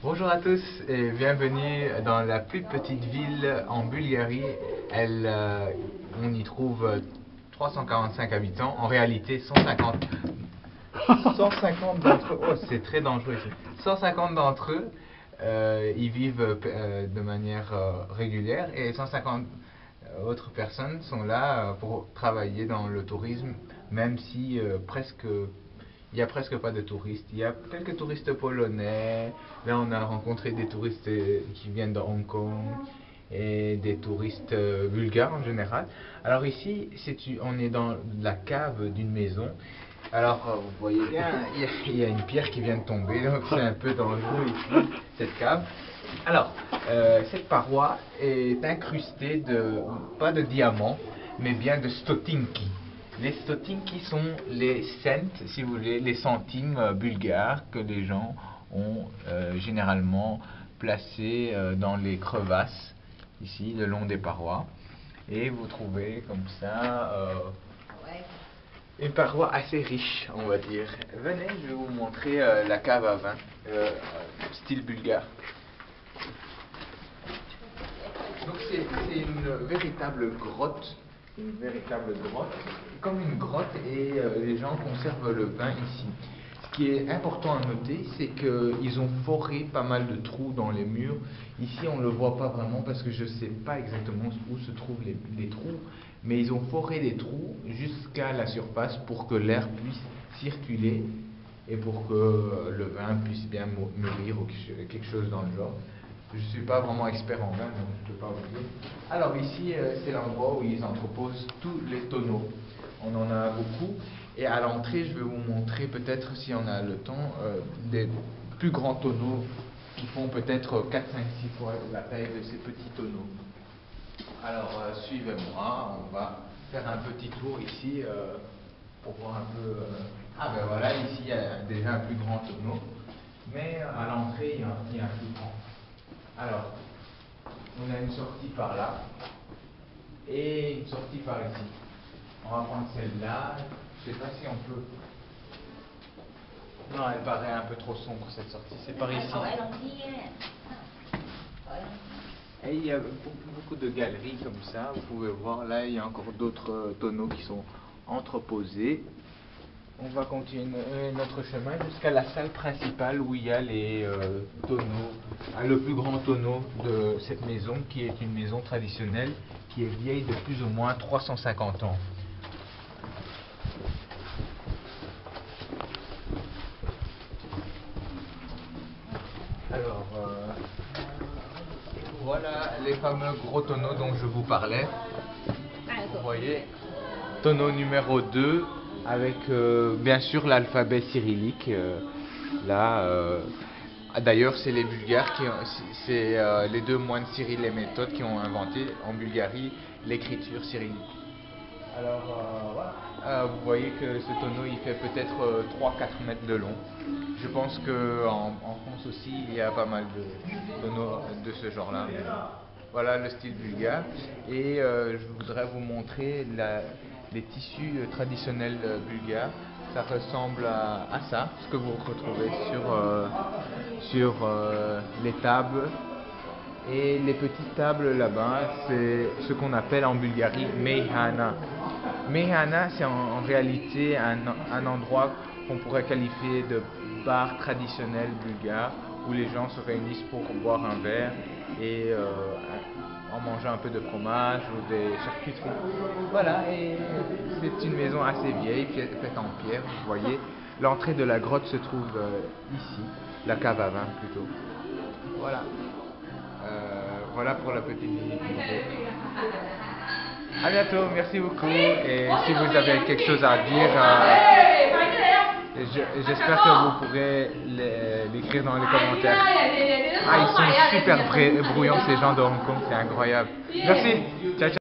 Bonjour à tous et bienvenue dans la plus petite ville en Bulgarie. On y trouve 345 habitants. En réalité, 150 d'entre eux. Oh, c'est très dangereux ici. 150 d'entre eux, y vivent de manière régulière et 150 autres personnes sont là pour travailler dans le tourisme, même si il n'y a presque pas de touristes. Il y a quelques touristes polonais. Là, on a rencontré des touristes qui viennent de Hong Kong et des touristes bulgares en général. Alors ici, on est dans la cave d'une maison. Alors, vous voyez bien, il y a une pierre qui vient de tomber, donc c'est un peu dangereux ici, cette cave. Alors, cette paroi est incrustée pas de diamants, mais bien de stotinki. Les stotinki sont les cents, si vous voulez, les centimes bulgares que les gens ont généralement placés dans les crevasses, ici, le long des parois. Et vous trouvez comme ça une paroi assez riche, on va dire. Venez, je vais vous montrer la cave à vin, style bulgare. Donc c'est une véritable grotte, comme une grotte, et les gens conservent le vin ici. Ce qui est important à noter, c'est qu'ils ont foré pas mal de trous dans les murs. Ici, on ne le voit pas vraiment parce que je ne sais pas exactement où se trouvent les trous, mais ils ont foré des trous jusqu'à la surface pour que l'air puisse circuler et pour que le vin puisse bien mûrir ou quelque chose dans le genre. Je ne suis pas vraiment expert en vin, donc je ne peux pas vous dire. Alors ici, c'est l'endroit où ils entreposent tous les tonneaux. On en a beaucoup. Et à l'entrée, je vais vous montrer peut-être, si on a le temps, des plus grands tonneaux qui font peut-être 4, 5, 6 fois la taille de ces petits tonneaux. Alors, suivez-moi, on va faire un petit tour ici pour voir un peu... Ah ben voilà, ici il y a déjà un plus grand tonneau, mais à l'entrée, il y a un plus grand. Alors, on a une sortie par là et une sortie par ici. On va prendre celle-là. Je ne sais pas si on peut... Non, elle paraît un peu trop sombre cette sortie. C'est par ici. Et il y a beaucoup de galeries comme ça. Vous pouvez voir, là, il y a encore d'autres tonneaux qui sont entreposés. On va continuer notre chemin jusqu'à la salle principale où il y a les tonneaux, le plus grand tonneau de cette maison qui est une maison traditionnelle qui est vieille de plus ou moins 350 ans. Alors, voilà les fameux gros tonneaux dont je vous parlais. Vous voyez, tonneau numéro 2 avec bien sûr l'alphabet cyrillique. D'ailleurs, c'est les Bulgares c'est les deux moines Cyril et Méthode qui ont inventé en Bulgarie l'écriture cyrillique. Alors voilà, vous voyez que ce tonneau il fait peut-être 3-4 mètres de long. Je pense qu'en France aussi il y a pas mal de tonneaux de ce genre-là. Voilà le style bulgare. Et je voudrais vous montrer les tissus traditionnels bulgares. Ça ressemble à ça, ce que vous retrouvez sur les tables. Et les petites tables là-bas, c'est ce qu'on appelle en Bulgarie Meyhana. Meyhana, c'est en réalité un endroit qu'on pourrait qualifier de bar traditionnel bulgare où les gens se réunissent pour boire un verre et en mangeant un peu de fromage ou des charcuteries. Voilà, et c'est une maison assez vieille, faite en pierre, vous voyez. L'entrée de la grotte se trouve ici, la cave à vin plutôt. Voilà. Voilà pour la petite visite. À bientôt, merci beaucoup. Et si vous avez quelque chose à dire, j'espère que vous pourrez l'écrire dans les commentaires. Ah, ils sont super brouillants ces gens de Hong Kong, c'est incroyable. Merci. Ciao, ciao.